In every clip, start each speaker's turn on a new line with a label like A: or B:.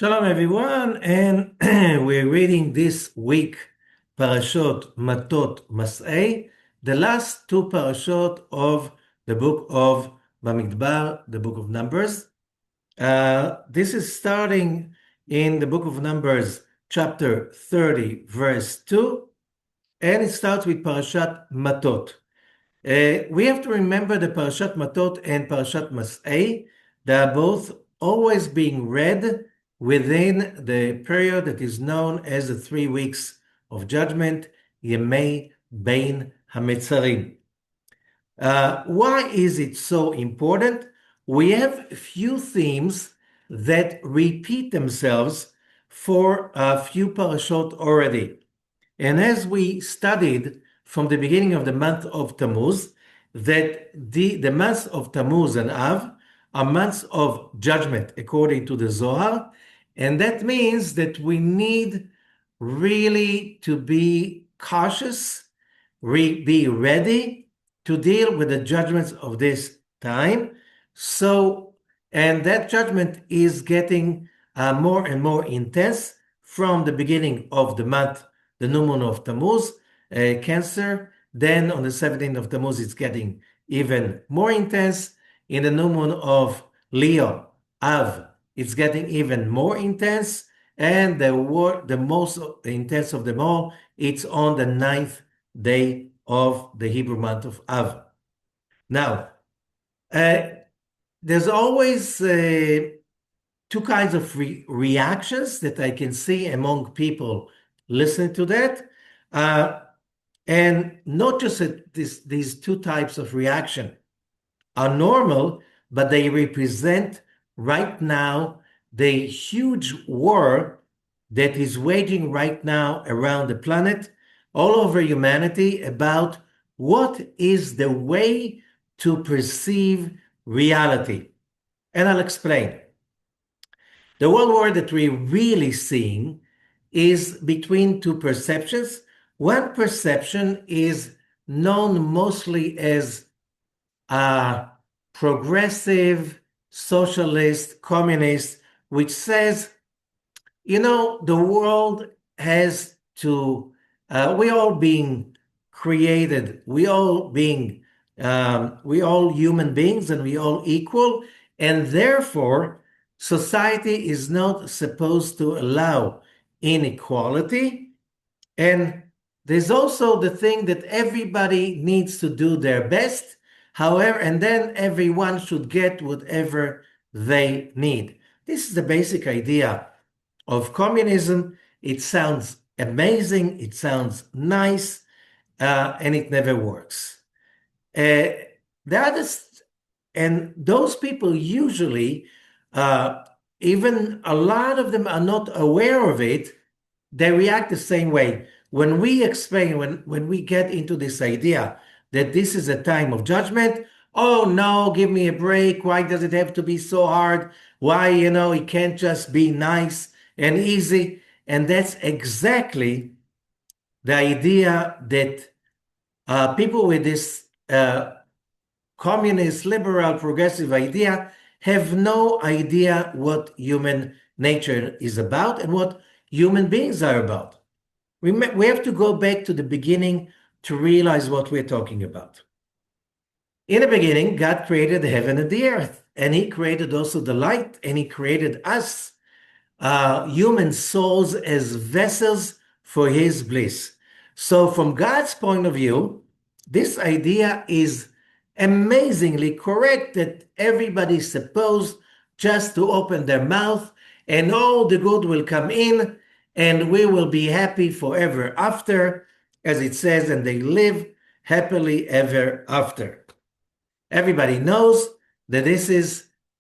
A: Shalom everyone, and we're reading this week Parashat Matot Mas'ei, the last two parashot of the book of Bamidbar, the book of Numbers. This is starting in the book of Numbers, chapter 30, verse 2, and it starts with Parashat Matot. We have to remember the Parashat Matot and Parashat Mas'ei. They are both always being read within the period that is known as the 3 weeks of judgment, Yemei Bein HaMetzarim. Why is it so important? We have a few themes that repeat themselves for a few parashot already. And as we studied from the beginning of the month of Tammuz, that the months of Tammuz and Av are months of judgment according to the Zohar. And that means that we need really to be cautious, be ready to deal with the judgments of this time. And that judgment is getting more and more intense from the beginning of the month, the new moon of Tammuz, Cancer. Then on the 17th of Tammuz, it's getting even more intense. In the new moon of Leo, Av, it's getting even more intense. And the most intense of them all, it's on the 9th day of the Hebrew month of Av. Now, there's always two kinds of reactions that I can see among people listening to that. And not just that these two types of reaction are normal, but they represent right now the huge war that is waging right now around the planet, all over humanity, about what is the way to perceive reality. And I'll explain. The world war that we're really seeing is between two perceptions. One perception is known mostly as progressive, socialist, communist, which says, the world has to, we all being created, we all human beings, and we all equal, and therefore society is not supposed to allow inequality. And there's also the thing that everybody needs to do their best, however, and then everyone should get whatever they need. This is the basic idea of communism. It sounds amazing, it sounds nice, and it never works. And those people usually, even a lot of them are not aware of it, they react the same way. When we explain, when we get into this idea that this is a time of judgment, oh no, give me a break. Why does it have to be so hard? Why, it can't just be nice and easy? And that's exactly the idea that people with this communist, liberal, progressive idea have no idea what human nature is about and what human beings are about. We have to go back to the beginning to realize what we're talking about. In the beginning, God created the heaven and the earth, and he created also the light, and he created us, human souls, as vessels for his bliss. So from God's point of view, this idea is amazingly correct, that everybody's supposed just to open their mouth and all the good will come in and we will be happy forever after, as it says, and they live happily ever after. Everybody knows that this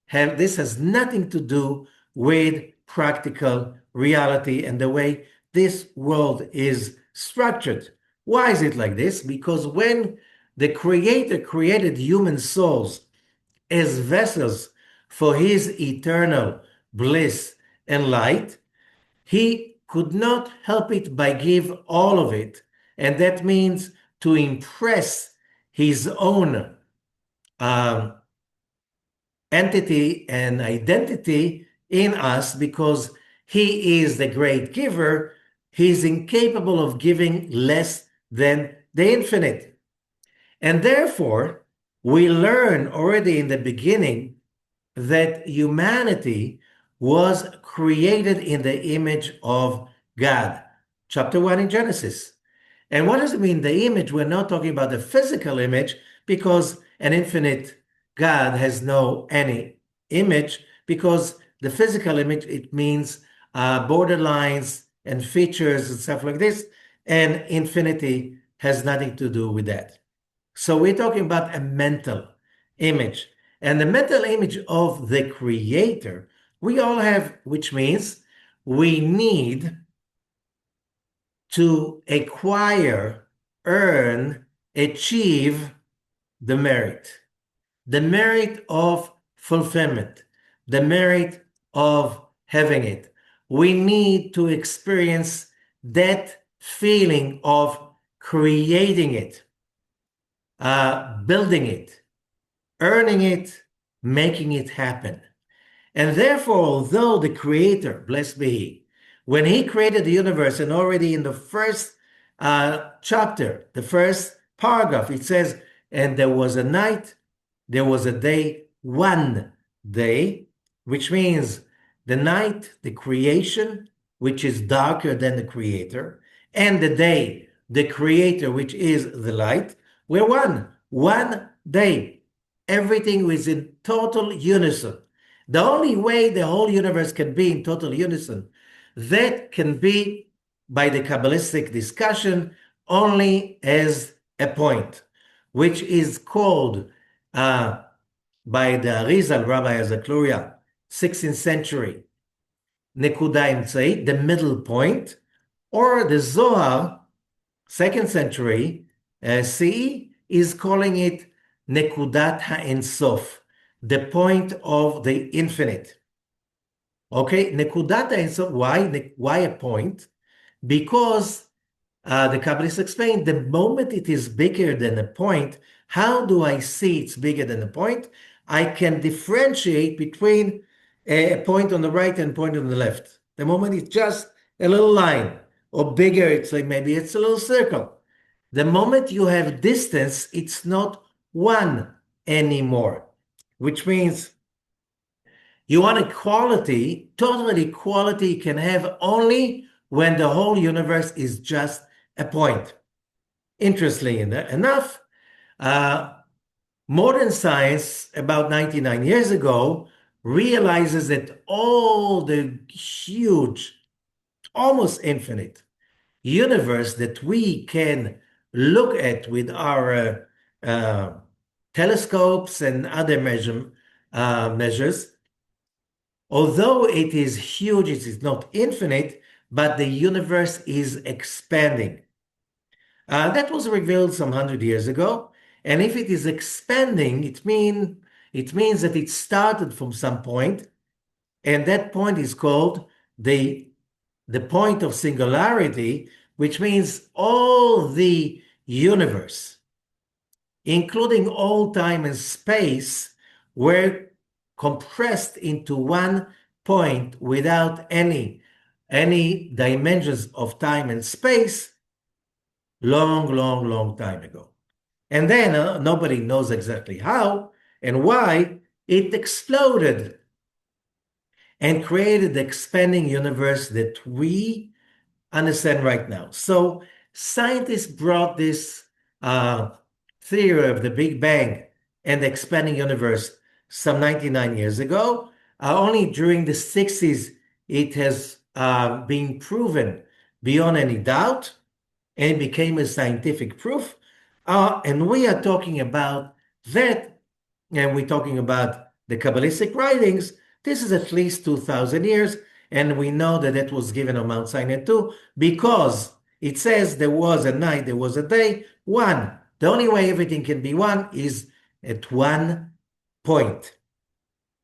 A: has nothing to do with practical reality and the way this world is structured. Why is it like this? Because when the Creator created human souls as vessels for his eternal bliss and light, he could not help it but give all of it. And that means to impress his own entity and identity in us, because He is the great giver. He is incapable of giving less than the infinite. And therefore, we learn already in the beginning that humanity was created in the image of God. Chapter 1 in Genesis. And what does it mean, the image? We're not talking about the physical image, because an infinite God has no any image, because the physical image, it means borderlines and features and stuff like this, and infinity has nothing to do with that. So we're talking about a mental image. And the mental image of the creator, we all have, which means we need to acquire, earn, achieve the merit of fulfillment, the merit of having it. We need to experience that feeling of creating it, building it, earning it, making it happen. And therefore, although the Creator, blessed be He, when He created the universe, and already in the first chapter, the first paragraph, it says, and there was a night, there was a day, one day, which means the night, the creation, which is darker than the Creator, and the day, the Creator, which is the light, were one day. Everything was in total unison. The only way the whole universe can be in total unison, that can be by the Kabbalistic discussion only as a point, which is called by the Arizal, Rabbi Azakluria, 16th century, Nekuda Emtzai, the middle point, or the Zohar, 2nd century CE, is calling it Nekudat HaEin Sof, the point of the infinite. Okay, Nekudat HaEin Sof, why a point? Because the Kabbalists explain the moment it is bigger than a point, how do I see it's bigger than a point? I can differentiate between a point on the right and a point on the left. The moment it's just a little line, or bigger, it's like maybe it's a little circle. The moment you have distance, it's not one anymore, which means you want equality. Total equality you can have only when the whole universe is just a point. Interestingly enough, modern science, about 99 years ago, realizes that all the huge, almost infinite universe that we can look at with our telescopes and other measures, although it is huge, it is not infinite, but the universe is expanding. That was revealed some 100 years ago. And if it is expanding, it means that it started from some point, and that point is called the point of singularity, which means all the universe, including all time and space, were compressed into one point without any dimensions of time and space long time ago. And then nobody knows exactly how and why it exploded and created the expanding universe that we understand right now. So scientists brought this theory of the Big Bang and the expanding universe some 99 years ago. Only during the 60s it has been proven beyond any doubt, and it became a scientific proof. And we are talking about that, and we're talking about the Kabbalistic writings. This is at least 2,000 years, and we know that it was given on Mount Sinai too, because it says there was a night, there was a day, one. The only way everything can be one is at one point.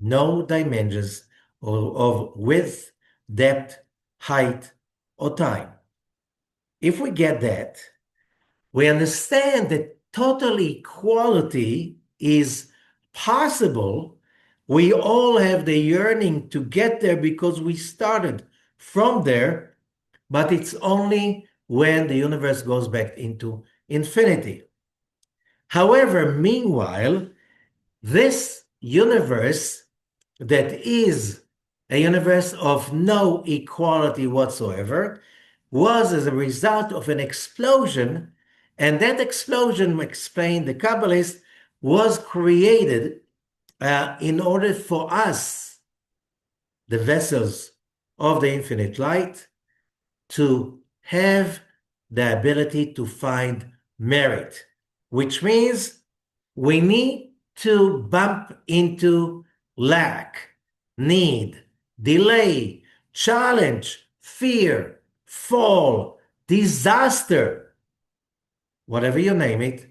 A: No dimensions of width, depth, height, or time. If we get that, we understand that total equality is possible. We all have the yearning to get there because we started from there, but it's only when the universe goes back into infinity. However, meanwhile, this universe that is a universe of no equality whatsoever was as a result of an explosion, and that explosion, explained the Kabbalists, was created in order for us, the vessels of the infinite light, to have the ability to find merit, which means we need to bump into lack, need, delay, challenge, fear, fall, disaster, whatever you name it.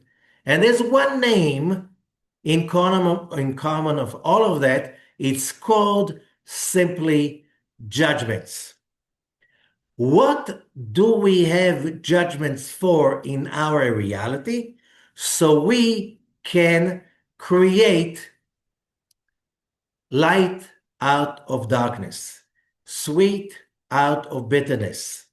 A: And there's one name in common of all of that. It's called simply judgments. What do we have judgments for in our reality? So we can create light out of darkness, sweet out of bitterness,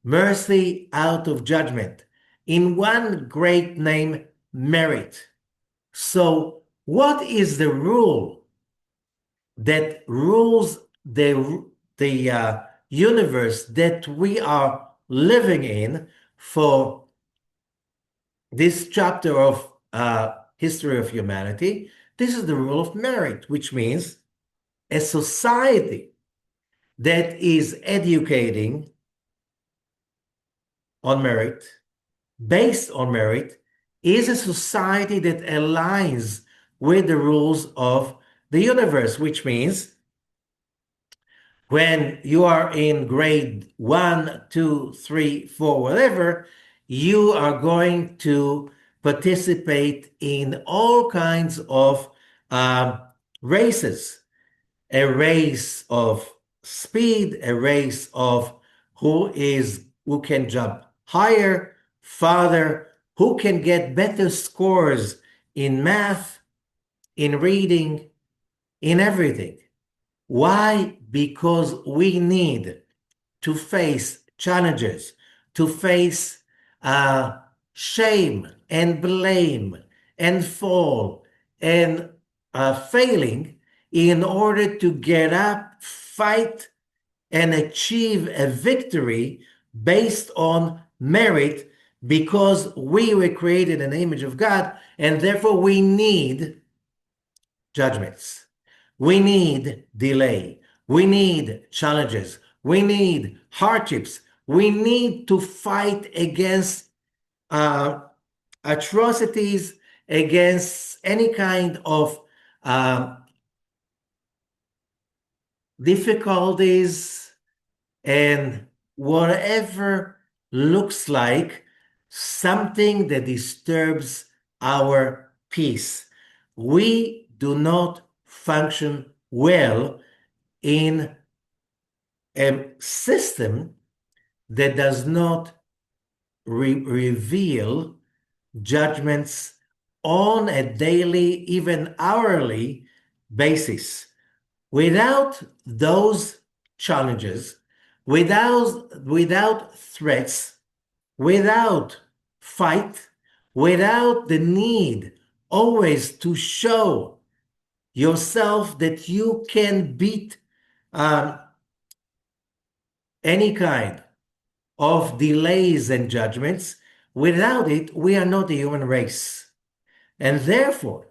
A: mercy out of judgment, in one great name, merit. So what is the rule that rules the universe that we are living in for this chapter of history of humanity? This is the rule of merit, which means a society that is educating on merit, based on merit, is a society that aligns with the rules of the universe, which means when you are in grade 1, 2, 3, 4, whatever, you are going to participate in all kinds of races. A race of speed, a race of who can jump higher, farther, who can get better scores in math, in reading, in everything. Why? Because we need to face challenges, to face shame and blame and fall and failing in order to get up, fight, and achieve a victory based on merit, because we were created in the image of God, and therefore we need judgments. We need delay. We need challenges. We need hardships. We need to fight against atrocities, against any kind of difficulties, and whatever looks like something that disturbs our peace. We do not function well in a system that does not reveal judgments on a daily, even hourly basis. Without those challenges, without threats, without fight, without the need always to show yourself that you can beat any kind of delays and judgments, without it, we are not a human race. And therefore,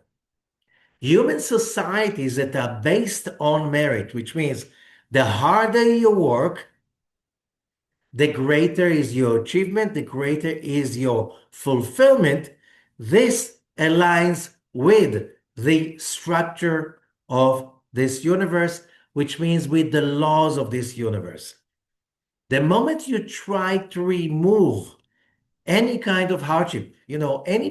A: human societies that are based on merit, which means the harder you work, the greater is your achievement, the greater is your fulfillment. This aligns with the structure of this universe, which means with the laws of this universe. The moment you try to remove any kind of hardship, any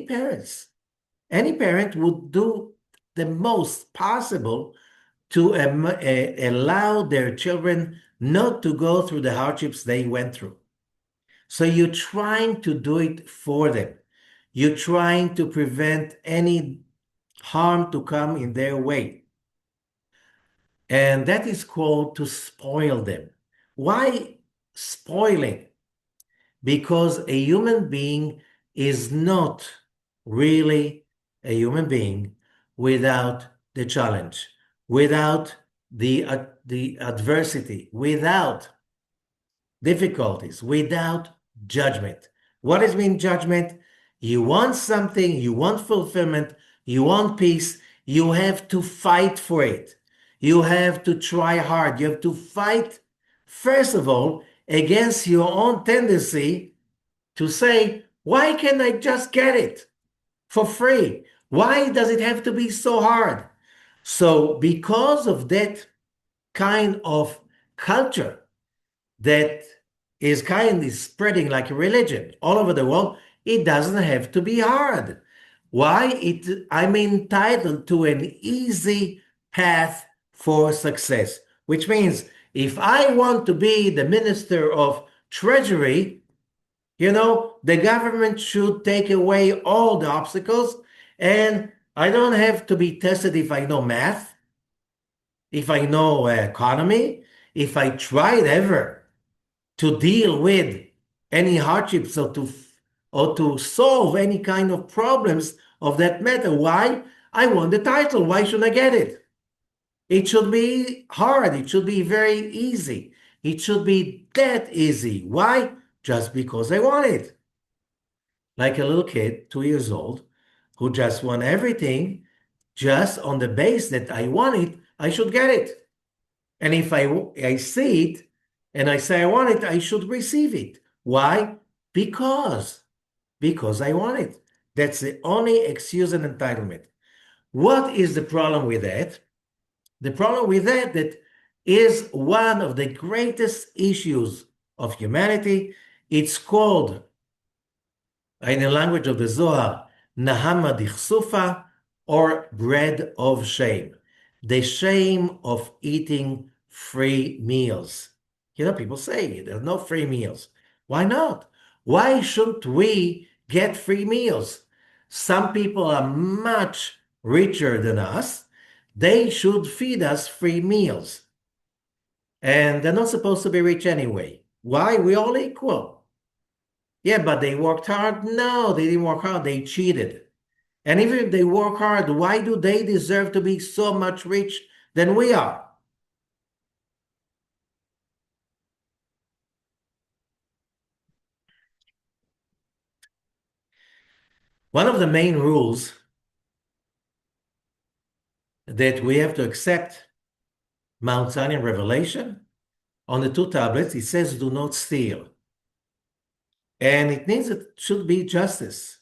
A: parent would do the most possible to allow their children not to go through the hardships they went through. So you're trying to do it for them. You're trying to prevent any harm to come in their way. And that is called to spoil them. Why spoiling? Because a human being is not really a human being without the challenge, without the adversity, without difficulties, without judgment. What does mean judgment? You want something, you want fulfillment, you want peace, you have to fight for it. You have to try hard. You have to fight, first of all, against your own tendency to say, why can't I just get it for free? Why does it have to be so hard? So, because of that kind of culture that is kindly spreading like a religion all over the world, it doesn't have to be hard. Why? I'm entitled to an easy path for success, which means if I want to be the Minister of Treasury, the government should take away all the obstacles, and I don't have to be tested if I know math, if I know economy, if I tried ever to deal with any hardships or to solve any kind of problems of that matter. Why? I want the title. Why should I get it? It should be hard. It should be very easy. It should be that easy. Why? Just because I want it. Like a little kid, 2 years old, who just want everything just on the base that I want it, I should get it. And if I see it and I say I want it, I should receive it. Why? Because I want it. That's the only excuse and entitlement. What is the problem with that? The problem with that is one of the greatest issues of humanity. It's called, in the language of the Zohar, Nahama Dichsufa, or bread of shame. The shame of eating free meals. People say there's no free meals. Why not? Why shouldn't we get free meals? Some people are much richer than us. They should feed us free meals. And they're not supposed to be rich anyway. Why? We're all equal. Yeah, but they worked hard? No, they didn't work hard. They cheated. And even if they work hard, why do they deserve to be so much rich than we are? One of the main rules that we have to accept, Mount Sinai Revelation, on the 2 tablets, it says, do not steal. And it means it should be justice.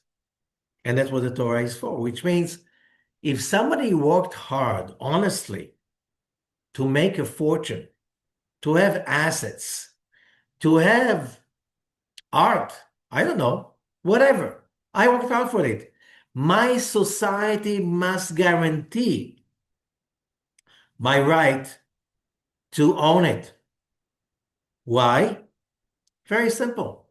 A: And that's what the Torah is for, which means if somebody worked hard, honestly, to make a fortune, to have assets, to have art, I don't know, whatever, I worked hard for it. My society must guarantee my right to own it. Why? Very simple.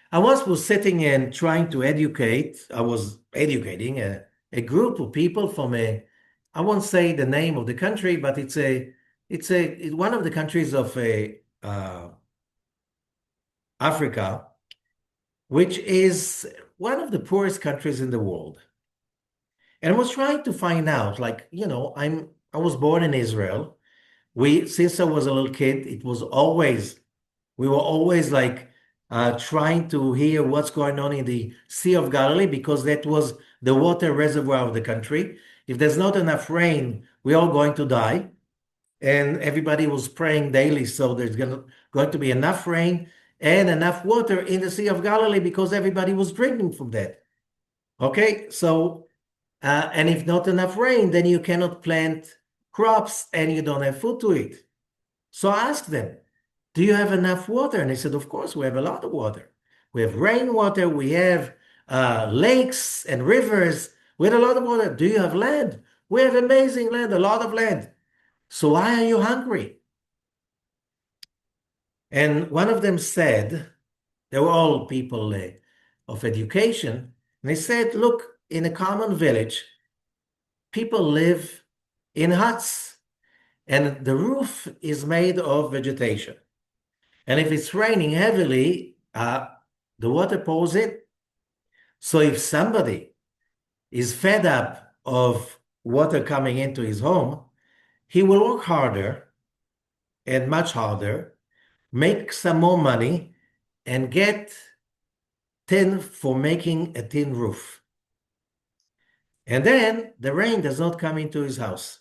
A: I once was sitting and trying to educate, I was educating a group of people from I won't say the name of the country, but it's one of the countries of Africa, which is one of the poorest countries in the world. And I was trying to find out, like, I was born in Israel. Since I was a little kid, we were always like trying to hear what's going on in the Sea of Galilee, because that was the water reservoir of the country. If there's not enough rain, we're all going to die. And everybody was praying daily, so there's going to be enough rain and enough water in the Sea of Galilee, because everybody was drinking from that. Okay, so, and if not enough rain, then you cannot plant crops and you don't have food to eat. So I asked them, do you have enough water? And they said, of course, we have a lot of water. We have rainwater, we have lakes and rivers. We have a lot of water. Do you have land? We have amazing land, a lot of land. So why are you hungry? And one of them said, they were all people of education, and they said, look, in a common village, people live in huts, and the roof is made of vegetation. And if it's raining heavily, the water pours in. So if somebody is fed up of water coming into his home, he will work harder and much harder, make some more money, and get tin for making a tin roof. And then the rain does not come into his house.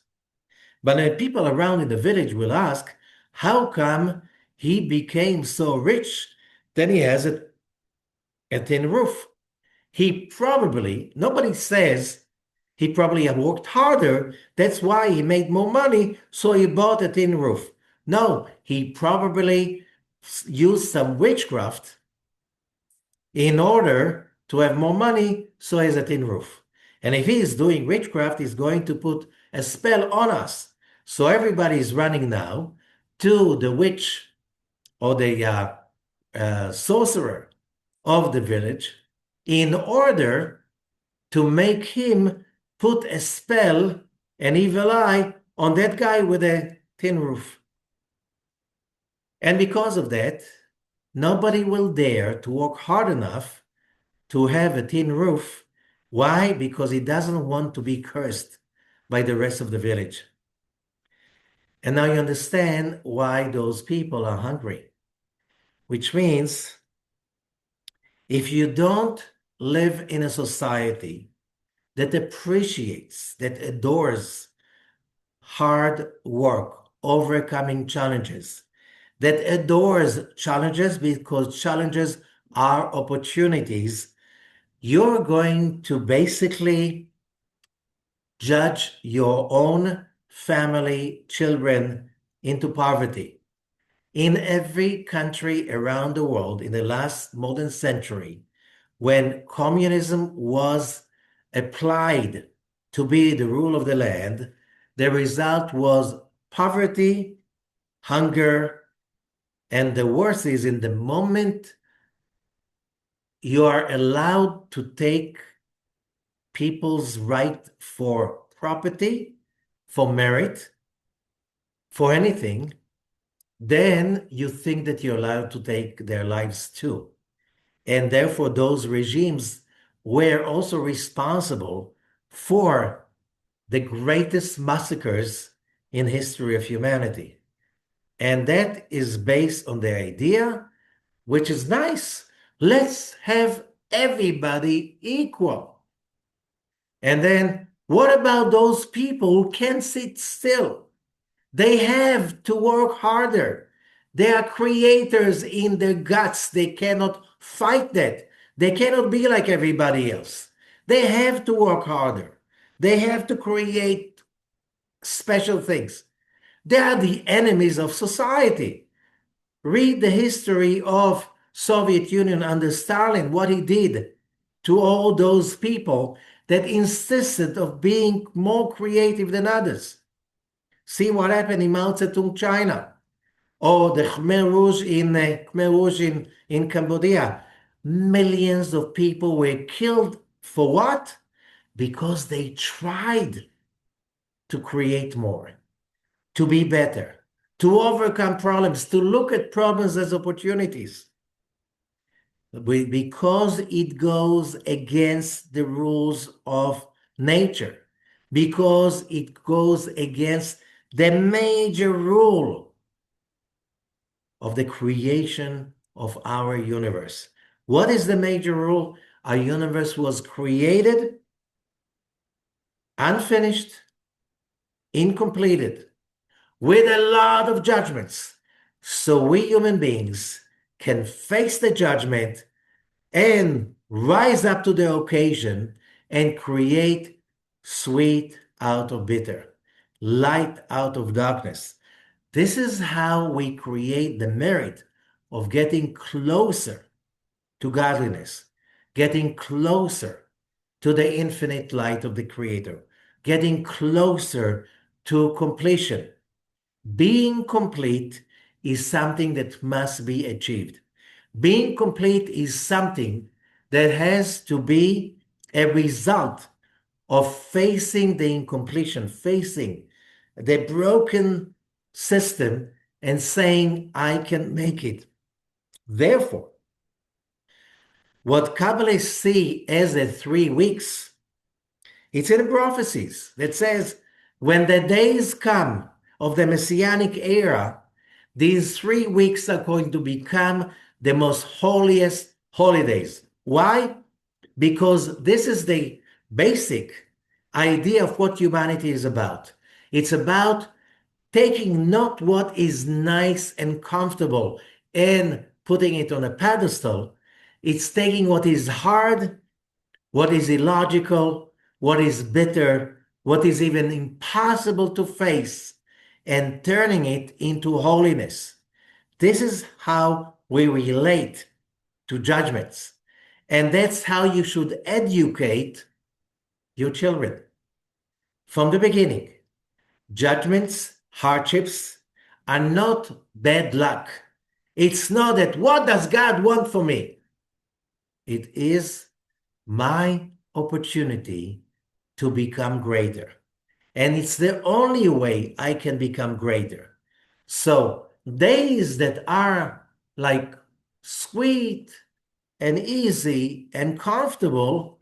A: But the people around in the village will ask, how come he became so rich that he has a tin roof? He probably, nobody says he probably worked harder. That's why he made more money. So he bought a tin roof. No, he probably used some witchcraft in order to have more money. So he has a tin roof. And if he is doing witchcraft, he's going to put a spell on us. So everybody is running now to the witch or the sorcerer of the village in order to make him put a spell, an evil eye, on that guy with a tin roof. And because of that, nobody will dare to work hard enough to have a tin roof. Why? Because he doesn't want to be cursed by the rest of the village. And now you understand why those people are hungry, which means if you don't live in a society that appreciates, that adores hard work, overcoming challenges, that adores challenges because challenges are opportunities, you're going to basically judge your own family, children into poverty. In every country around the world in the last more than century, when communism was applied to be the rule of the land, the result was poverty, hunger, and the worst is in the moment you are allowed to take people's right for property, for merit, for anything, then you think that you're allowed to take their lives too. And therefore, those regimes were also responsible for the greatest massacres in history of humanity. And that is based on the idea, which is nice. Let's have everybody equal. And then what about those people who can't sit still? They have to work harder. They are creators in their guts. They cannot fight that. They cannot be like everybody else. They have to work harder. They have to create special things. They are the enemies of society. Read the history of Soviet Union under Stalin, what he did to all those people that insisted of being more creative than others. See what happened in Mao Zedong, China, or the Khmer Rouge in Cambodia. Millions of people were killed for what? Because they tried to create more, to be better, to overcome problems, to look at problems as opportunities. Because it goes against the rules of nature, because it goes against the major rule of the creation of our universe. What is the major rule? Our universe was created, unfinished, incompleted, with a lot of judgments. So we human beings can face the judgment and rise up to the occasion and create sweet out of bitter, light out of darkness. This is how we create the merit of getting closer to godliness, getting closer to the infinite light of the Creator, getting closer to completion. Being complete is something that must be achieved. Being complete is something that has to be a result of facing the incompletion, facing the broken system and saying, I can make it. Therefore, what Kabbalists see as the 3 weeks, it's in the prophecies that says, when the days come of the Messianic era, these 3 weeks are going to become the most holiest holidays. Why? Because this is the basic idea of what humanity is about. It's about taking not what is nice and comfortable and putting it on a pedestal. It's taking what is hard, what is illogical, what is bitter, what is even impossible to face, and turning it into holiness. This is how we relate to judgments. And that's how you should educate your children from the beginning. Judgments, hardships are not bad luck. It's not that, what does God want for me? It is my opportunity to become greater. And it's the only way I can become greater. So days that are like sweet and easy and comfortable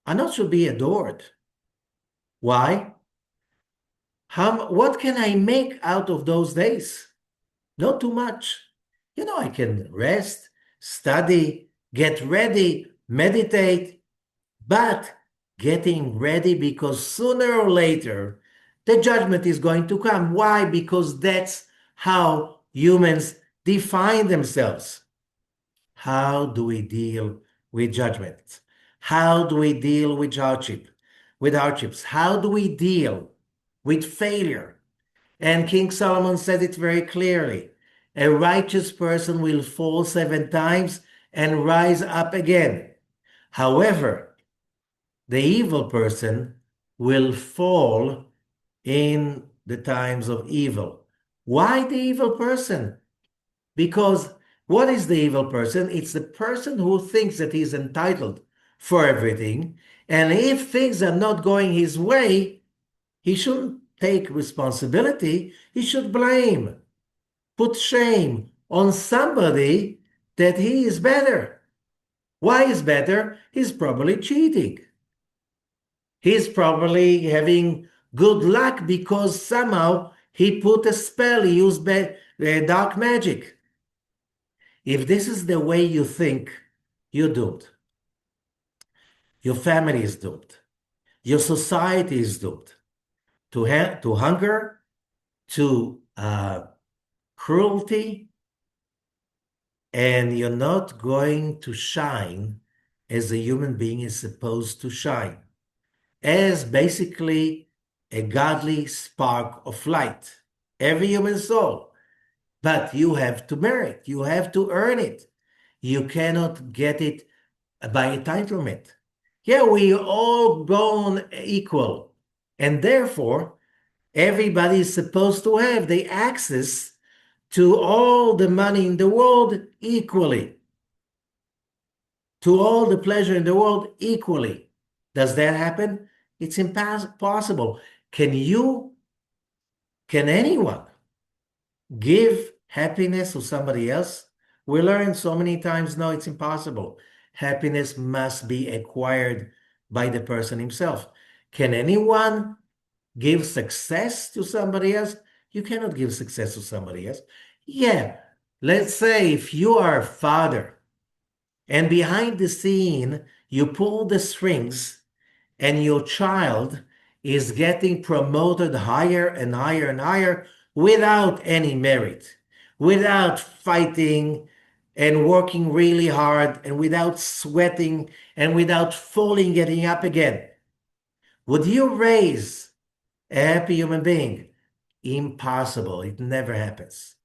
A: are not to be adored. Why? What can I make out of those days? Not too much. I can rest, study, get ready, meditate, but getting ready because sooner or later, the judgment is going to come. Why? Because that's how humans define themselves. How do we deal with judgment? How do we deal with hardships? How do we deal with failure? And King Solomon said it very clearly. A righteous person will fall 7 times and rise up again. However, the evil person will fall in the times of evil. Why the evil person? Because what is the evil person? It's the person who thinks that he's entitled for everything. And if things are not going his way, he shouldn't take responsibility. He should blame, put shame on somebody that he is better. Why is better? He's probably cheating. He's probably having good luck because somehow he put a spell, he used dark magic. If this is the way you think, you're doomed. Your family is doomed. Your society is doomed to hunger, to cruelty, and you're not going to shine as a human being is supposed to shine, as basically a godly spark of light, every human soul. But you have to merit, you have to earn it. You cannot get it by entitlement. Yeah, we all born equal, and therefore everybody is supposed to have the access to all the money in the world equally, to all the pleasure in the world equally. Does that happen? It's impossible. Can anyone give happiness to somebody else? We learned so many times, no, it's impossible. Happiness must be acquired by the person himself. Can anyone give success to somebody else? You cannot give success to somebody else. Yeah, let's say if you are a father and behind the scene, you pull the strings and your child is getting promoted higher and higher and higher without any merit, without fighting and working really hard and without sweating and without falling, getting up again. Would you raise a happy human being? Impossible. It never happens.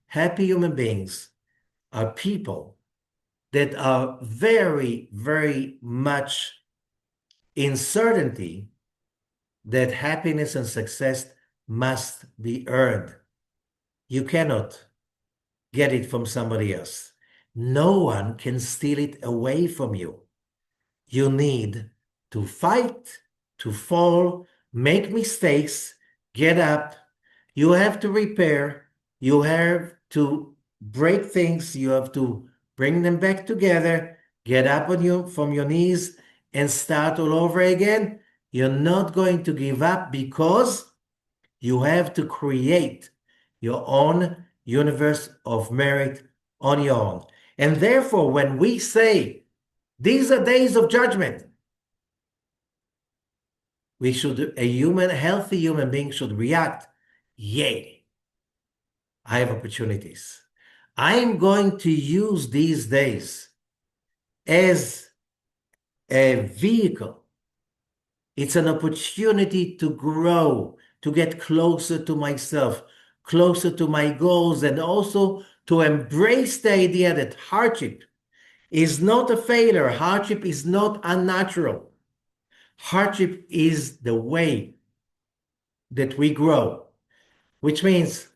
A: Happy human beings are people that are very, very much in certainty that happiness and success must be earned. You cannot get it from somebody else. No one can steal it away from you. You need to fight, to fall, make mistakes, get up. You have to repair. You have to break things. You have to bring them back together, get up on you from your knees and start all over again. You're not going to give up because you have to create your own universe of merit on your own. And therefore, when we say these are days of judgment, a healthy human being should react, yay, I have opportunities. I'm going to use these days as a vehicle. It's an opportunity to grow, to get closer to myself, closer to my goals, and also to embrace the idea that hardship is not a failure. Hardship is not unnatural. Hardship is the way that we grow, which means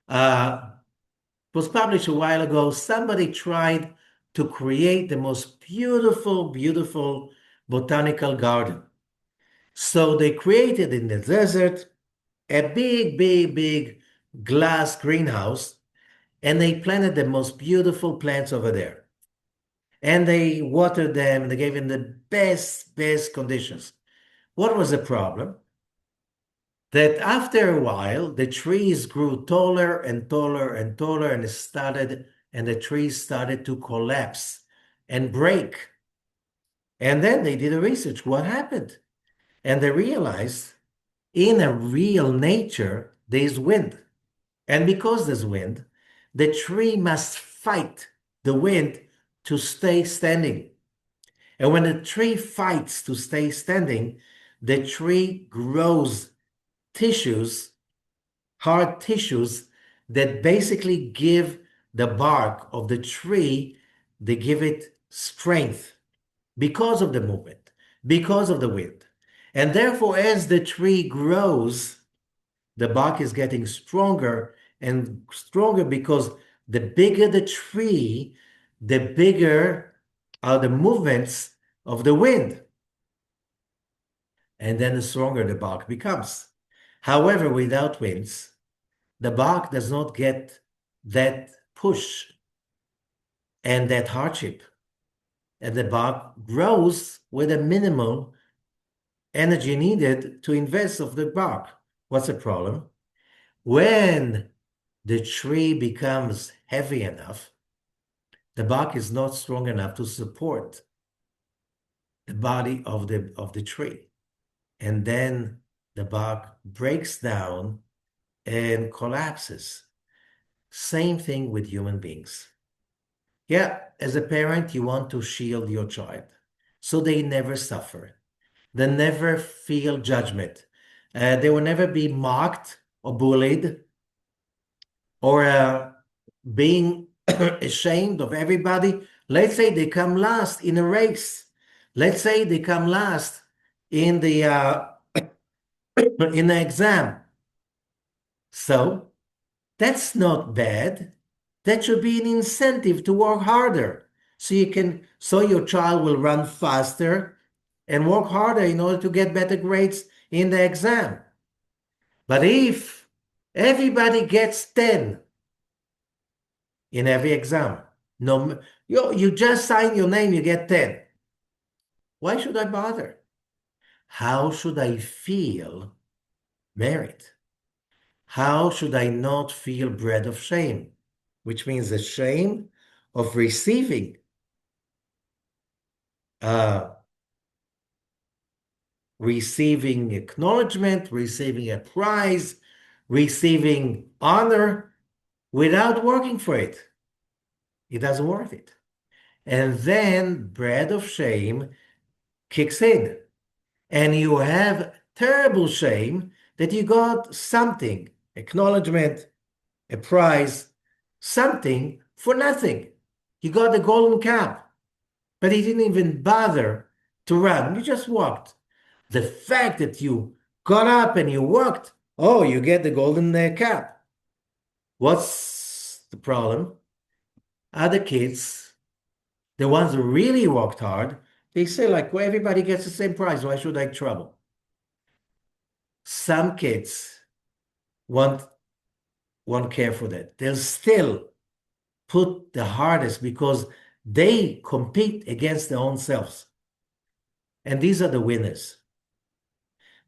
A: it was published a while ago. Somebody tried to create the most beautiful, beautiful botanical garden. So they created in the desert a big, big, big glass greenhouse, and they planted the most beautiful plants over there. And they watered them, and they gave them the best, best conditions. What was the problem? That after a while, the trees grew taller and taller and taller, and the trees started to collapse and break. And then they did a research. What happened? And they realized in a real nature, there's wind. And because there's wind, the tree must fight the wind to stay standing. And when the tree fights to stay standing, the tree grows tissues, hard tissues that basically give the bark of the tree, they give it strength because of the movement, because of the wind. And therefore, as the tree grows, the bark is getting stronger and stronger because the bigger the tree, the bigger are the movements of the wind. And then the stronger the bark becomes. However, without winds, the bark does not get that push and that hardship. And the bark grows with a minimal energy needed to invest of the bark. What's the problem? When the tree becomes heavy enough, the bark is not strong enough to support the body of the tree. And then the bark breaks down and collapses. Same thing with human beings. Yeah, as a parent, you want to shield your child so they never suffer. They never feel judgment. They will never be mocked or bullied or being ashamed of everybody. Let's say they come last in a race. Let's say they come last in the in the exam. So that's not bad. That should be an incentive to work harder. So your child will run faster and work harder in order to get better grades in the exam. But if everybody gets 10 in every exam, no, you just sign your name, you get 10. Why should I bother? How should I feel merit? How should I not feel bread of shame? Which means the shame of receiving receiving acknowledgement, receiving a prize, receiving honor without working for it. It doesn't worth it. And then bread of shame kicks in. And you have terrible shame that you got something, acknowledgement, a prize, something for nothing. You got the golden cap, but you didn't even bother to run. You just walked. The fact that you got up and you walked, oh, you get the golden cap. What's the problem? Other kids, the ones who really worked hard, they say like, well, everybody gets the same prize. Why should I trouble? Some kids want won't care for that. They'll still put the hardest because they compete against their own selves. And these are the winners.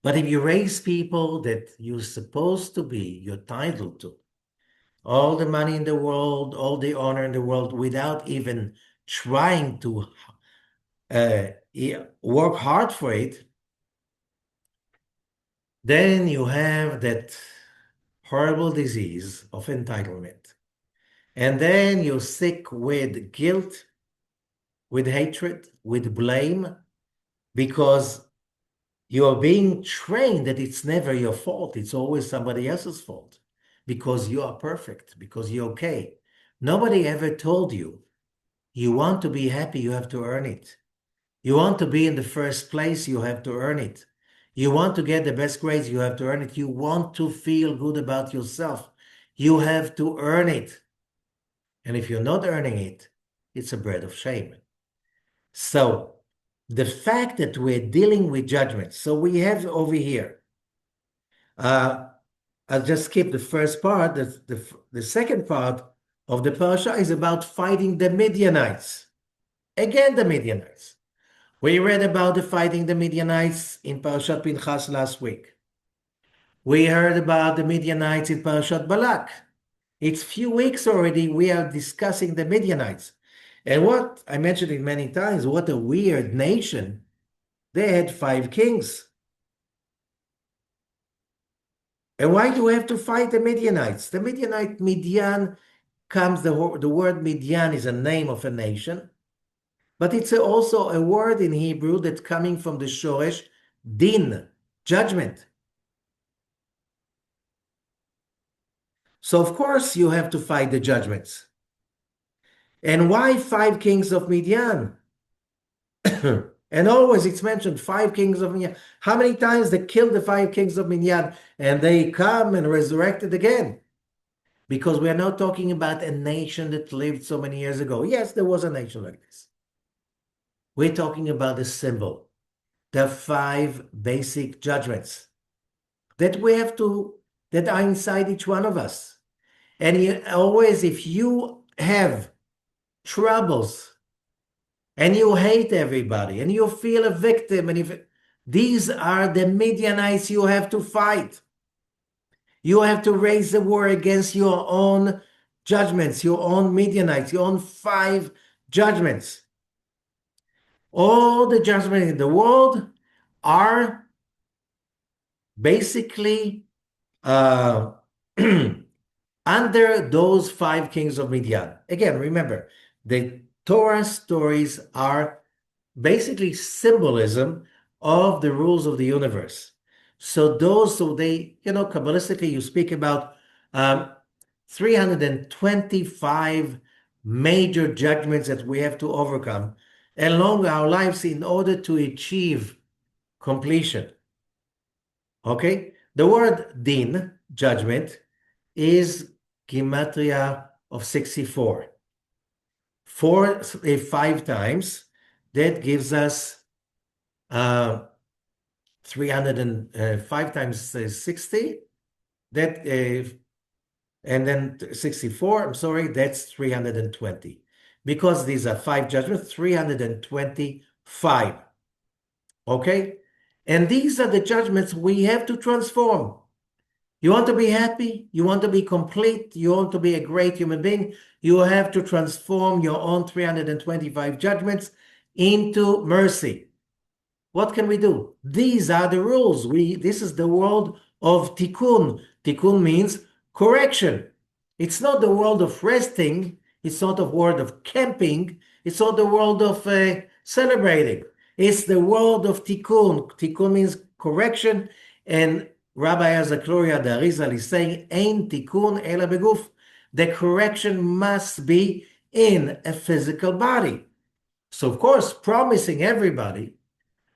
A: But if you raise people that you're supposed to be, you're entitled to, all the money in the world, all the honor in the world, without even trying to work hard for it, then you have that horrible disease of entitlement. And then you're sick with guilt, with hatred, with blame, because you're being trained that it's never your fault. It's always somebody else's fault because you are perfect, because you're okay. Nobody ever told you, you want to be happy, you have to earn it. You want to be in the first place, you have to earn it. You want to get the best grades, you have to earn it. You want to feel good about yourself, you have to earn it. And if you're not earning it, it's a bread of shame. So the fact that we're dealing with judgments, so we have over here, I'll just skip the first part. The second part of the parasha is about fighting the Midianites. Again, the Midianites. We read about the fighting the Midianites in Parashat Pinchas last week. We heard about the Midianites in Parashat Balak. It's few weeks already we are discussing the Midianites. And what I mentioned it many times, what a weird nation. They had 5 kings. And why do we have to fight the Midianites? The Midianite, Midian comes, the word Midian is a name of a nation, but it's also a word in Hebrew that's coming from the shoresh, din, judgment. So of course you have to fight the judgments. And why 5 kings of Midian? And always it's mentioned 5 kings of Midian. How many times they killed the 5 kings of Midian and they come and resurrected again? Because we are not talking about a nation that lived so many years ago. Yes, there was a nation like this. We're talking about a symbol. There are 5 basic judgments that we have to, that are inside each one of us. And always, if you have troubles and you hate everybody and you feel a victim, and if these are the Midianites you have to fight. You have to raise the war against your own judgments, your own Midianites, your own 5 judgments. All the judgments in the world are basically under those 5 kings of Midian. Again, remember, the Torah stories are basically symbolism of the rules of the universe. So they, Kabbalistically, you speak about 325 major judgments that we have to overcome along our lives in order to achieve completion. Okay? The word din, judgment, is gematria of 64. 5 times, that gives us 305 times 60, that and then 64, I'm sorry, that's 320. Because these are 5 judgments, 325. Okay? And these are the judgments we have to transform. You want to be happy? You want to be complete? You want to be a great human being? You have to transform your own 325 judgments into mercy. What can we do? These are the rules. This is the world of tikkun. Tikkun means correction. It's not the world of resting. It's not the world of camping. It's not the world of celebrating. It's the world of tikkun. Tikkun means correction. And Rabbi Azakloria the Arizal is saying, Ein tikkun ela beguf. The correction must be in a physical body. So, of course, promising everybody,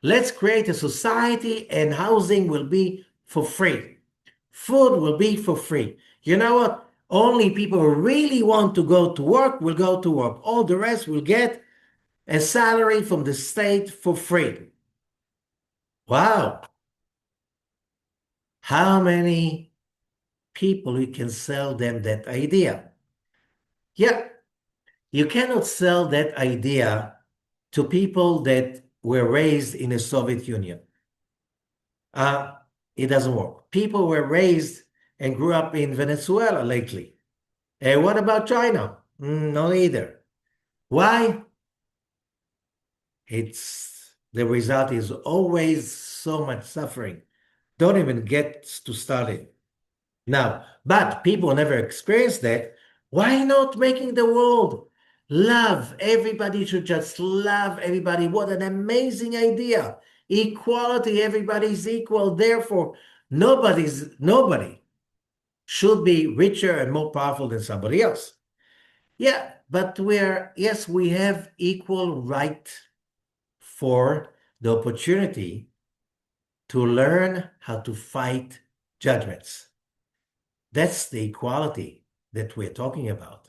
A: let's create a society and housing will be for free. Food will be for free. You know what? Only people who really want to go to work will go to work. All the rest will get a salary from the state for free. Wow. How many people you can sell them that idea. Yeah, you cannot sell that idea to people that were raised in the Soviet Union. It doesn't work. People were raised and grew up in Venezuela lately. And what about China? No, either. Why? The result is always so much suffering. Don't even get to start it. Now, but people never experienced that. Why not making the world love? Everybody should just love everybody. What an amazing idea. Equality, everybody's equal. Therefore, nobody should be richer and more powerful than somebody else. Yeah, but yes, we have equal right for the opportunity to learn how to fight judgments. That's the equality that we're talking about.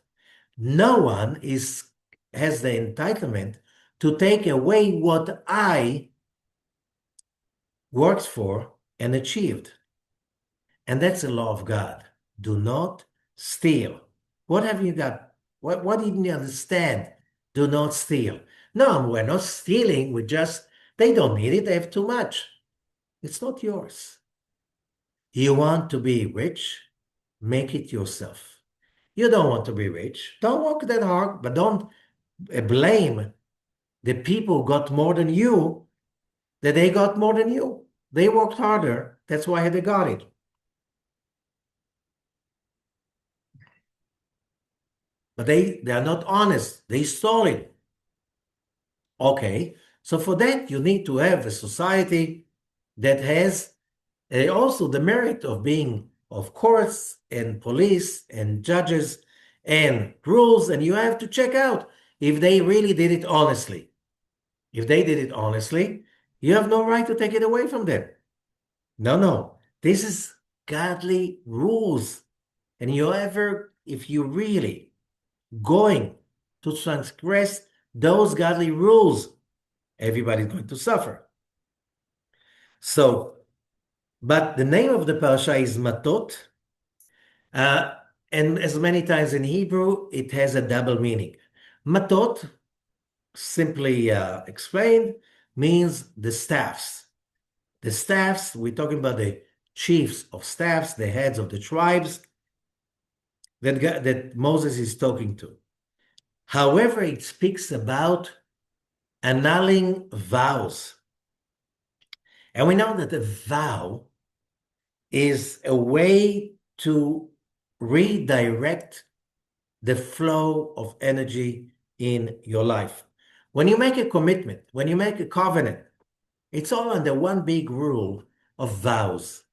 A: No one has the entitlement to take away what I worked for and achieved. And that's the law of God. Do not steal. What have you got? What didn't you understand? Do not steal. No, we're not stealing. They don't need it. They have too much. It's not yours. You want to be rich? Make it yourself. You don't want to be rich. Don't work that hard, but don't blame the people who got more than you, that they got more than you. They worked harder. That's why they got it. But they are not honest. They stole it. Okay, so for that, you need to have a society that has also the merit of being of courts and police and judges and rules, and you have to check out if they really did it honestly. If they did it honestly, you have no right to take it away from them. No. This is godly rules. And if you really going to transgress those godly rules, everybody's going to suffer. But the name of the parasha is Matot. And as many times in Hebrew, it has a double meaning. Matot, simply explained, means the staffs. The staffs, we're talking about the chiefs of staffs, the heads of the tribes that Moses is talking to. However, it speaks about annulling vows. And we know that a vow is a way to redirect the flow of energy in your life. When you make a commitment, when you make a covenant, it's all under one big rule of vows.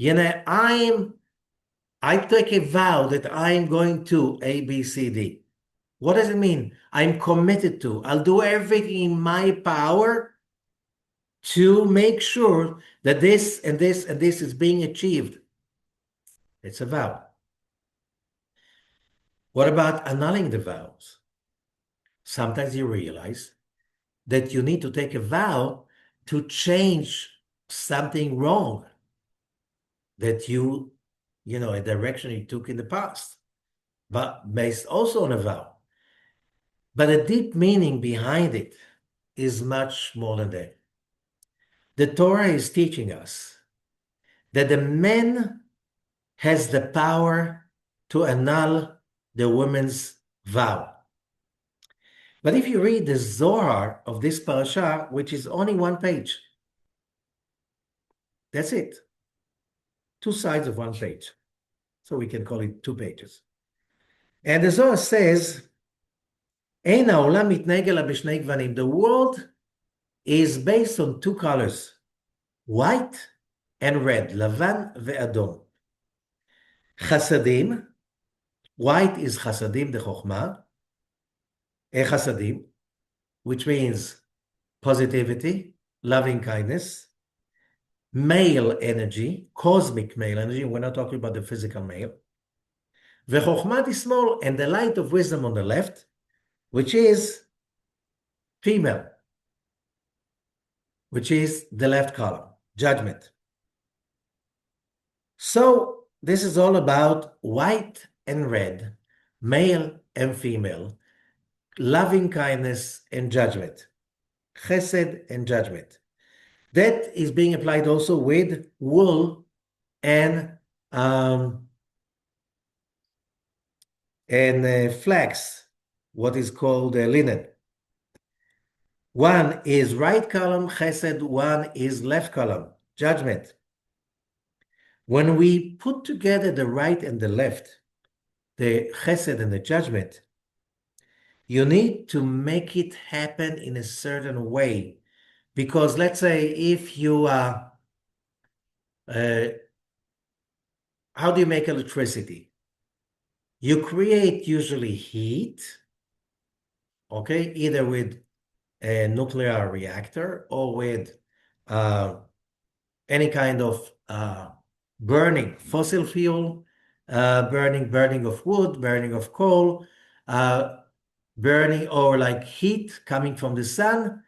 A: I take a vow that I'm going to A, B, C, D. What does it mean? I'm committed to. I'll do everything in my power to make sure that this and this and this is being achieved. It's a vow. What about annulling the vows? Sometimes you realize that you need to take a vow to change something wrong that a direction you took in the past, but based also on a vow. But a deep meaning behind it is much more than that. The Torah is teaching us that the man has the power to annul the woman's vow. But if you read the Zohar of this parasha, which is only one page, that's it. 2 sides of 1 page. So we can call it 2 pages. And the Zohar says, the world is based on 2 colors, white and red, Lavan ve'adom. Chasadim, white is chasadim, the chokhmah, chasadim, which means positivity, loving kindness, male energy, cosmic male energy. We're not talking about the physical male. Ve'chokhmah is small, and the light of wisdom on the left, which is female, which is the left column, judgment. So this is all about white and red, male and female, loving kindness and judgment, chesed and judgment. That is being applied also with wool and flax, what is called linen. One is right column, chesed, one is left column, judgment. When we put together the right and the left, the chesed and the judgment, you need to make it happen in a certain way. Because let's say if you how do you make electricity? You create usually heat, okay, either with a nuclear reactor or with any kind of burning fossil fuel, burning of wood, burning of coal, burning or like heat coming from the sun.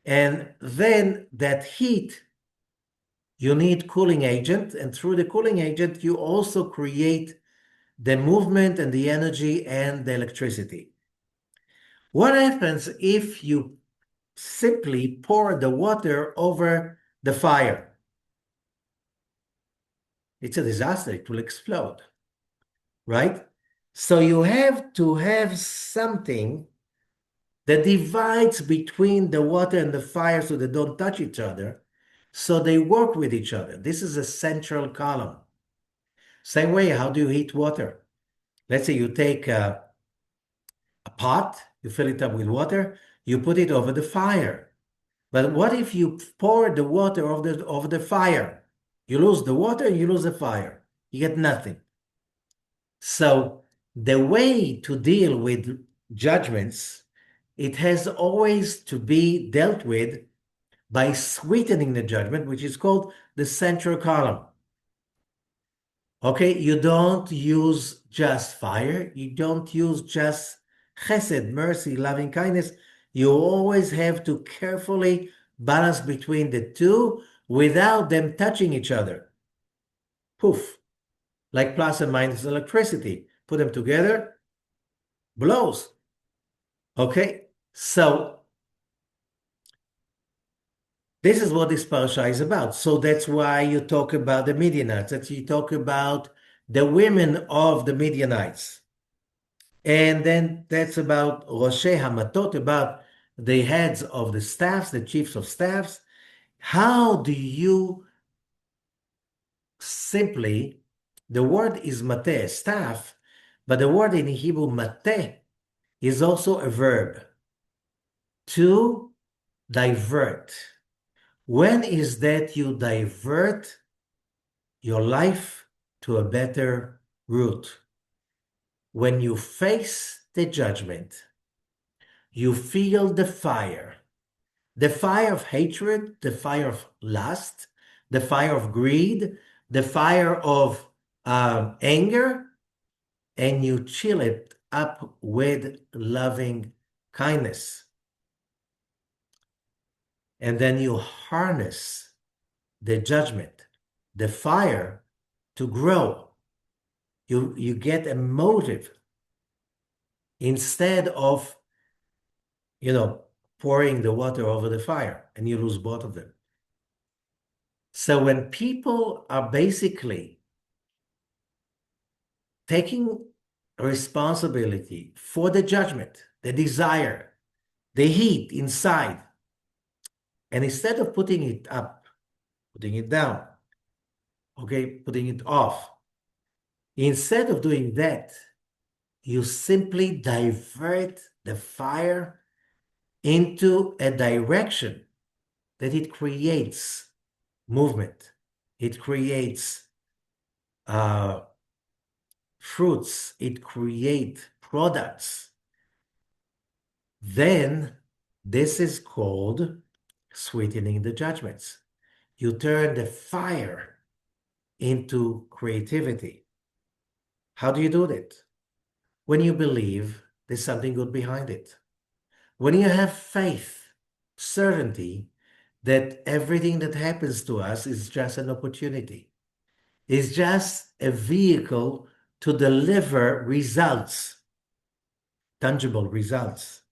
A: And then that heat, you need cooling agent. And through the cooling agent, you also create the movement and the energy and the electricity. What happens if you simply pour the water over the fire? It's a disaster. It will explode, right? So you have to have something that divides between the water and the fire so they don't touch each other, so they work with each other. This is a central column. Same way, how do you heat water? Let's say you take a pot, you fill it up with water, you put it over the fire. But what if you pour the water over the fire? You lose the water, you lose the fire. You get nothing. So the way to deal with judgments, it has always to be dealt with by sweetening the judgment, which is called the central column. Okay, you don't use just fire, you don't use just chesed, mercy, loving kindness. You always have to carefully balance between the two without them touching each other. Poof, like plus and minus electricity. Put them together, blows. Okay, so this is what this parasha is about. So that's why you talk about the Midianites, that you talk about the women of the Midianites. And then that's about Roshei HaMatot, about the heads of the staffs, the chiefs of staffs. How do you simply, the word is mateh, staff, but the word in Hebrew mateh is also a verb, to divert. When is that you divert your life to a better route? When you face the judgment, you feel the fire of hatred, the fire of lust, the fire of greed, the fire of anger, and you chill it up with loving kindness. And then you harness the judgment, the fire to grow. You get a motive instead of, pouring the water over the fire, and you lose both of them. So when people are basically taking responsibility for the judgment, the desire, the heat inside, and instead of putting it up, putting it down, okay, putting it off, instead of doing that, you simply divert the fire into a direction that it creates movement. It creates fruits. It creates products. Then this is called sweetening the judgments. You turn the fire into creativity. How do you do that? When you believe there's something good behind it. When you have faith, certainty that everything that happens to us is just an opportunity. is just a vehicle to deliver results, tangible results.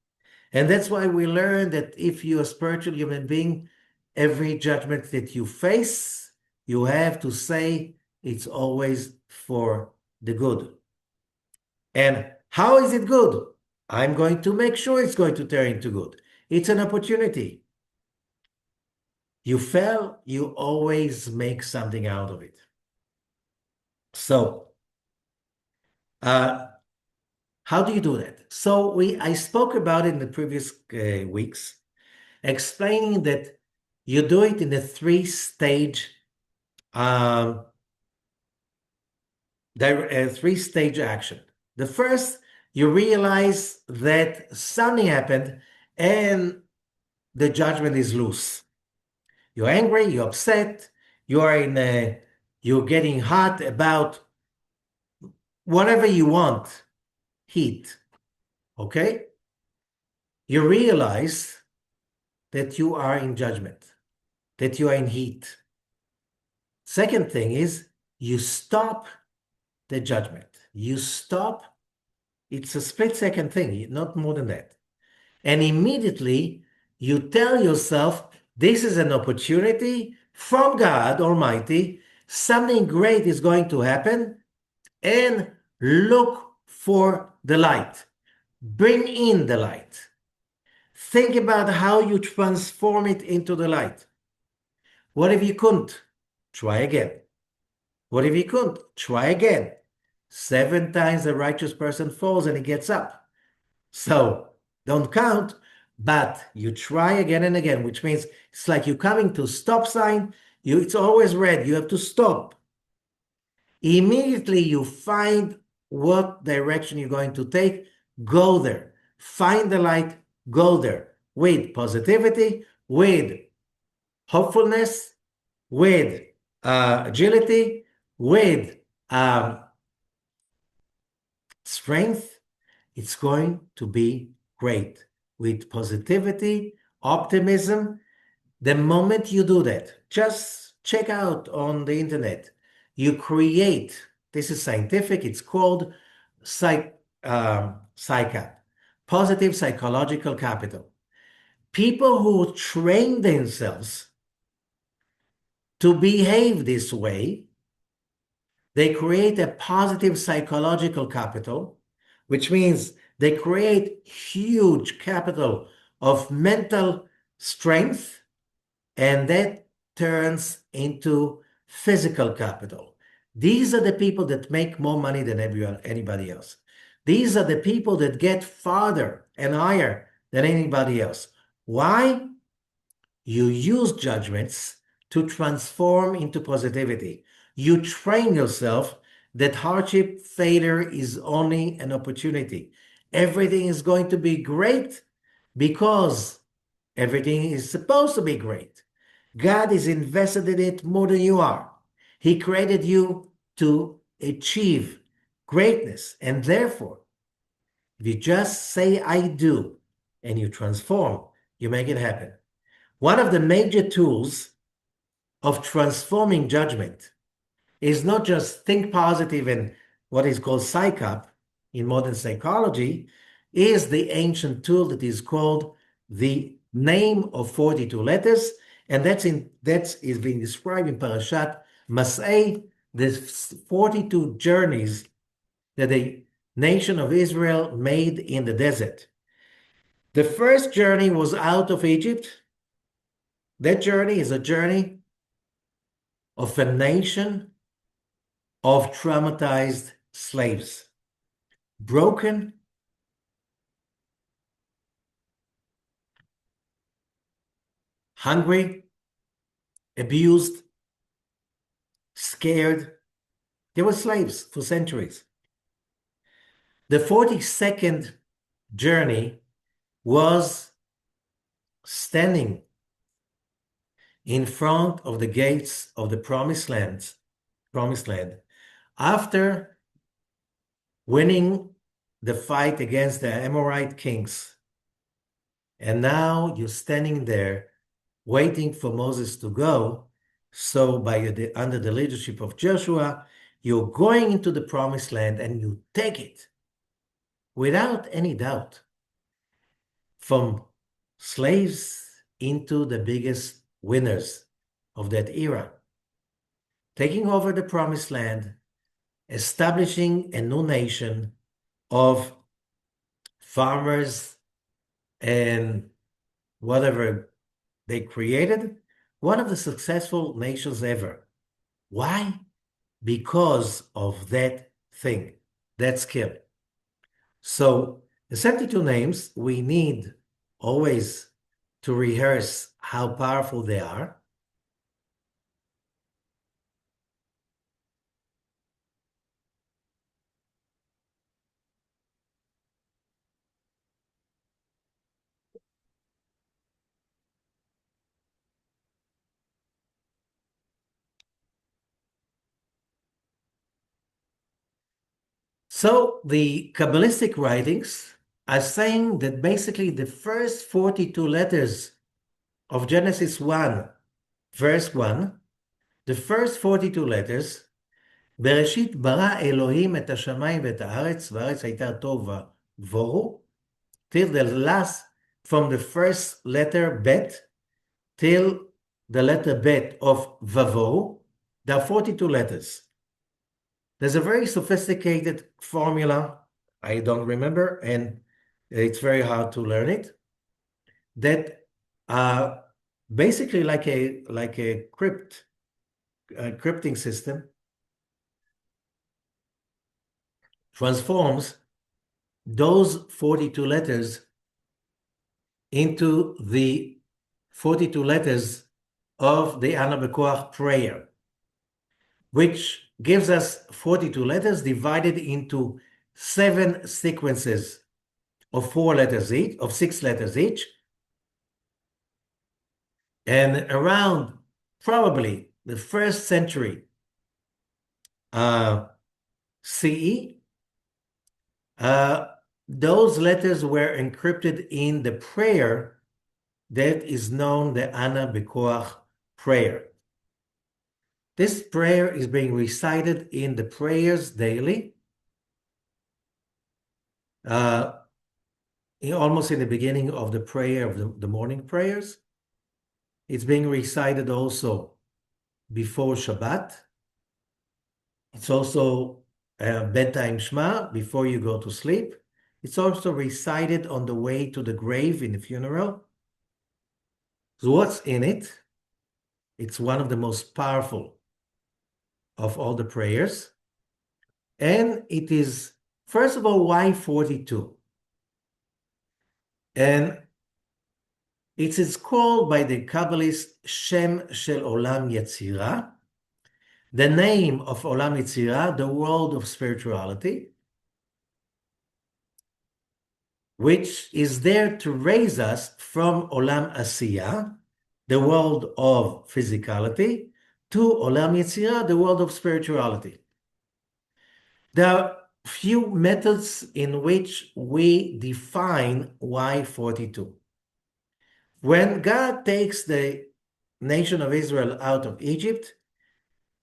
A: And that's why we learn that if you're a spiritual human being, every judgment that you face, you have to say it's always for the good. And how is it good? I'm going to make sure it's going to turn into good. It's an opportunity. You fail, you always make something out of it. So, how do you do that? So I spoke about it in the previous weeks, explaining that you do it in a three-stage action. The first, you realize that something happened and the judgment is loose. You're angry, you're upset, you're getting hot about whatever you want, heat, okay? You realize that you are in judgment, that you are in heat. Second thing is you stop the judgment. You stop. It's a split-second thing, not more than that. And immediately you tell yourself, this is an opportunity from God Almighty. Something great is going to happen, and look for the light. Bring in the light. Think about how you transform it into the light. What if you couldn't? Try again. What if you couldn't? Try again. 7 times the righteous person falls and he gets up. So don't count, but you try again and again, which means it's like you're coming to a stop sign. It's always red. You have to stop. Immediately you find what direction you're going to take. Go there. Find the light. Go there with positivity, with hopefulness, with agility, with strength. It's going to be great. With positivity, optimism. The moment you do that, just check out on the internet. You create, this is scientific, it's called PSYCAP, positive psychological capital. People who train themselves to behave this way, they create a positive psychological capital, which means they create huge capital of mental strength, and that turns into physical capital. These are the people that make more money than anybody else. These are the people that get farther and higher than anybody else. Why? You use judgments to transform into positivity. You train yourself that hardship, failure is only an opportunity. Everything is going to be great because everything is supposed to be great. God is invested in it more than you are. He created you to achieve greatness. And therefore, if you just say, I do, and you transform, you make it happen. One of the major tools of transforming judgment is not just think positive and what is called PSYCAP in modern psychology, is the ancient tool that is called the name of 42 letters, and that is being described in Parashat Mas'ei, the 42 journeys that the nation of Israel made in the desert. The first journey was out of Egypt. That journey is a journey of a nation of traumatized slaves, broken, hungry, abused, scared. They were slaves for centuries. The 42nd journey was standing in front of the gates of the promised land, after winning the fight against the Amorite kings. And now you're standing there waiting for Moses to go, So under the leadership of Joshua, you're going into the promised land and you take it without any doubt, from slaves into the biggest winners of that era, taking over the promised land, establishing a new nation of farmers and whatever they created, one of the successful nations ever. Why? Because of that thing, that skill. So the 72 names, we need always to rehearse how powerful they are. So the Kabbalistic writings are saying that basically the first 42 letters of Genesis 1, verse 1, the first 42 letters, בראשית ברא אלוהים את השמיים ואת הארץ, והארץ הייתה תוהו ובוהו, till the last, from the first letter bet till the letter bet of vavo, there are 42 letters. There's a very sophisticated formula, I don't remember, and it's very hard to learn it, that basically like a crypting system transforms those 42 letters into the 42 letters of the BeKo'ah prayer, which gives us 42 letters divided into 7 sequences of 4 letters each, of 6 letters each. And around probably the 1st century CE, those letters were encrypted in the prayer that is known the BeKo'ah prayer. This prayer is being recited in the prayers daily, almost in the beginning of the prayer of the morning prayers. It's being recited also before Shabbat. It's also bedtime Shema before you go to sleep. It's also recited on the way to the grave in the funeral. So what's in it? It's one of the most powerful of all the prayers. And it is, first of all, why 42? And it is called by the Kabbalist Shem shel Olam Yetzirah, the name of Olam Yetzirah, the world of spirituality, which is there to raise us from Olam Asiyah, the world of physicality, to Olam Yetzirah, the world of spirituality. There are few methods in which we define why 42. When God takes the nation of Israel out of Egypt,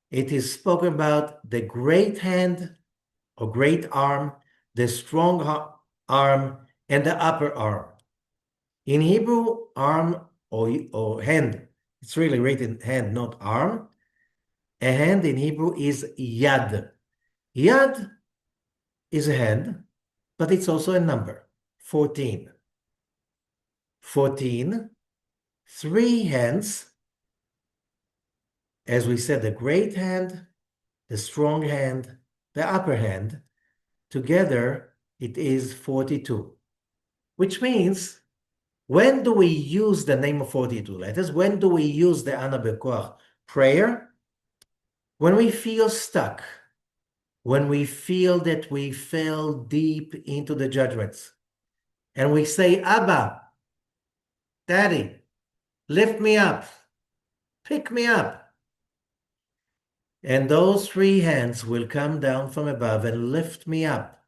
A: it is spoken about the great hand or great arm, the strong arm, and the upper arm. In Hebrew, arm or hand, it's really written hand, not arm. A hand in Hebrew is yad. Yad is a hand, but it's also a number, 14. 14, 3 hands, as we said, the great hand, the strong hand, the upper hand, together it is 42, which means when do we use the name of 42 letters? When do we use the BeKo'ah prayer? When we feel stuck, when we feel that we fell deep into the judgments, and we say, Abba, Daddy, lift me up, pick me up. And those 3 hands will come down from above and lift me up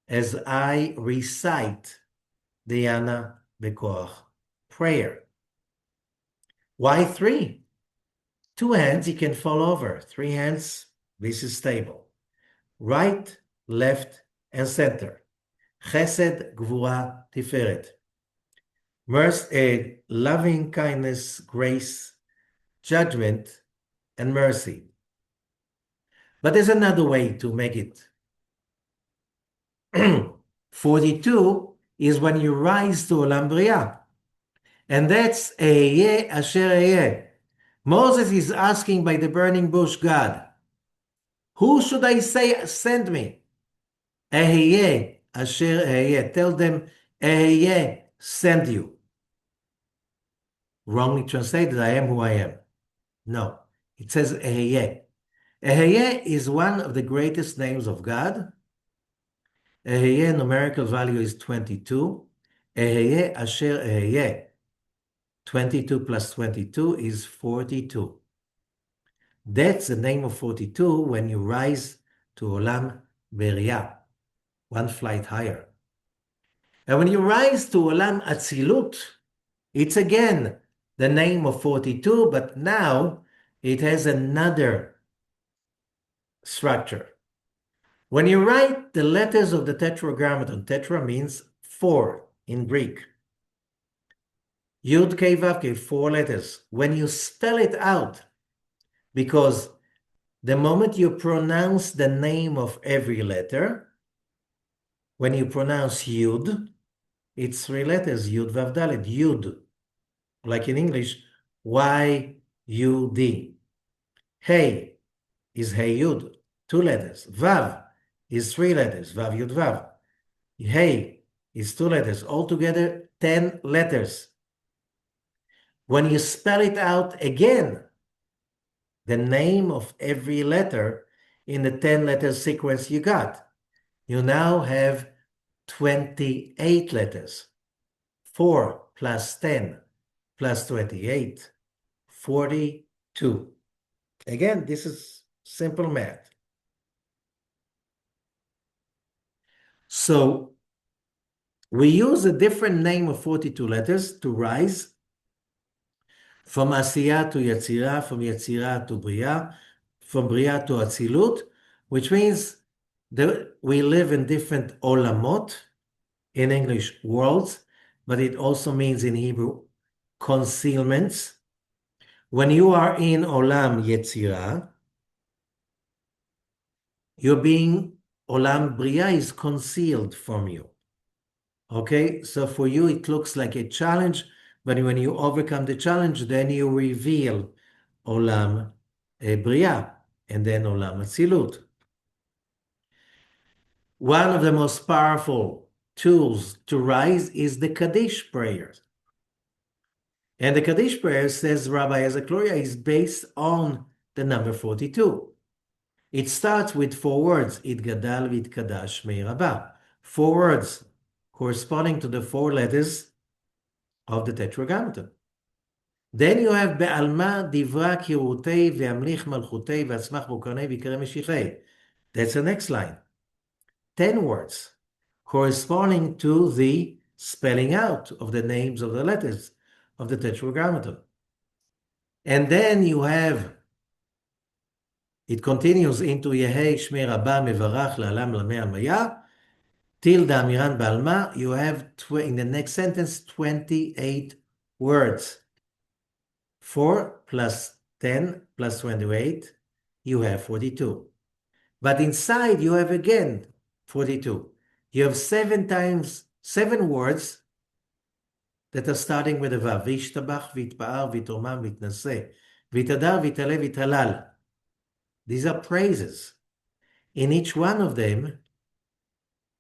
A: as I recite the BeKo'ah prayer. Why 3? 2 hands, he can fall over. 3 hands, this is stable. Right, left, and center. Chesed, Gvura, Tiferet. Mercy, loving kindness, grace, judgment, and mercy. But there's another way to make it. 42 is when you rise to Olam Bria. And that's Ehyeh Asher Ehyeh. Moses is asking by the burning bush, God, who should I say send me? Ehyeh Asher Ehyeh. Tell them, Ehyeh send you. Wrongly translated, I am who I am. No, it says Ehyeh. Ehyeh is one of the greatest names of God. Ehyeh numerical value is 22. Ehyeh Asher Ehyeh. 22 plus 22 is 42. That's the name of 42 when you rise to Olam Beria, one flight higher. And when you rise to Olam Atzilut, it's again the name of 42, but now it has another structure. When you write the letters of the Tetragrammaton, tetra means 4 in Greek. Youdkevitch, 4 letters. When you spell it out, because the moment you pronounce the name of every letter, when you pronounce Yud, it's 3 letters, Yud Vav Dalet, Yud, like in English, Y-U-D. Hey is Hey Yud, 2 letters. Vav is 3 letters, Vav Yud Vav. Hey is 2 letters, altogether 10 letters. When you spell it out again, the name of every letter in the 10-letter sequence you got, you now have 28 letters. 4 plus 10 plus 28, 42. Again, this is simple math. So we use a different name of 42 letters to rise from Asiyah to Yetzirah, from Yetzirah to Bria, from Bria to Atzilut, which means that we live in different olamot, in English, worlds, but it also means in Hebrew, concealments. When you are in Olam Yetzirah, you're being, Olam Bria is concealed from you. Okay, so for you it looks like a challenge, but when you overcome the challenge, then you reveal Olam Bria and then Olam Atzilut. One of the most powerful tools to rise is the Kaddish prayer. And the Kaddish prayer, says Rabbi Ezekloria, is based on the number 42. It starts with 4 words, Itgadal v'Itkadash Shmei Rabbah. 4 words corresponding to the 4 letters of the Tetragrammaton. Then you have Be'alma Divra Kirutei Ve'amlich Malchutei Ve'atzmach Bokarnei V'Yikra Meshichei. That's the next line. 10 words corresponding to the spelling out of the names of the letters of the Tetragrammaton. And then you have, it continues into Yehei Shmei Rabbah Mevarach La'alam Lamei Almaya, till the Amiran Balma, you have, in the next sentence, 28 words. 4 plus 10 plus 28, you have 42. But inside you have again 42. You have 7 words that are starting with a Vav. V'ishtabach, v'itpa'ar, v'tomam, v'itnaseh, v'itadar, v'itale, v'talal. These are praises. In each one of them,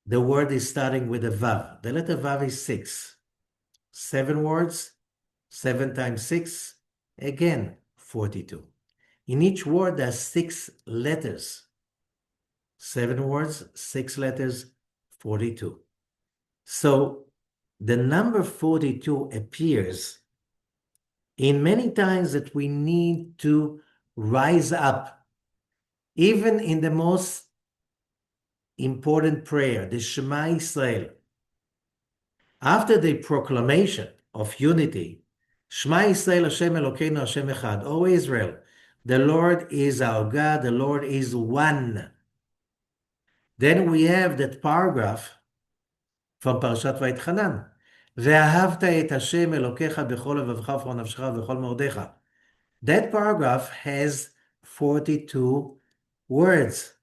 A: the word is starting with a Vav. The letter Vav is 6. 7 words, 7 times 6, again 42. In each word, there are 6 letters. 7 words, 6 letters, 42. So the number 42 appears in many times that we need to rise up, even in the most important prayer, the Shema Israel. After the proclamation of unity, Shema Israel Hashem Elokeinu Hashem Echad, O Israel, The Lord is our God. The Lord is one. Then we have that paragraph from Parashat Vayitchanan. ואהבת את השם אלוקיך בכל לבבך ובכל נפשך ובכל מאודיך. That paragraph has 42 words.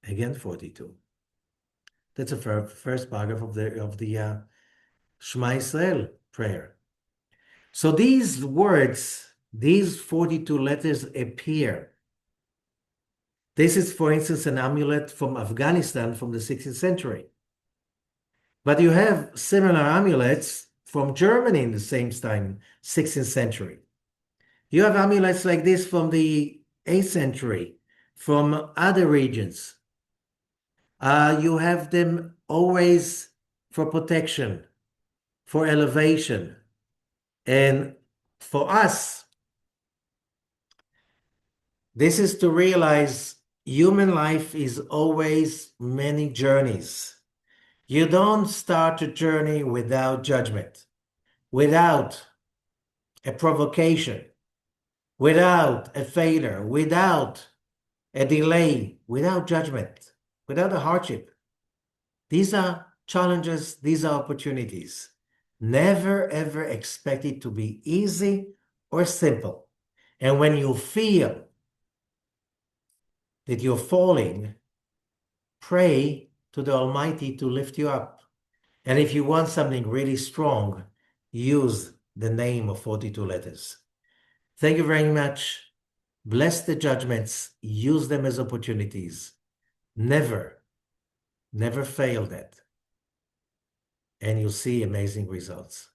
A: Again, 42. That's the first paragraph of the Shema Israel prayer. So these words, these 42 letters appear. This is, for instance, an amulet from Afghanistan from the 16th century. But you have similar amulets from Germany in the same time, 16th century. You have amulets like this from the 8th century, from other regions. You have them always for protection, for elevation. And for us, this is to realize human life is always many journeys. You don't start a journey without judgment, without a provocation, without a failure, without a delay, without judgment, without a hardship. These are challenges, these are opportunities. Never ever expect it to be easy or simple. And when you feel that you're falling, pray to the Almighty to lift you up. And if you want something really strong, use the name of 42 letters. Thank you very much. Bless the judgments. Use them as opportunities. Never fail that. And you'll see amazing results.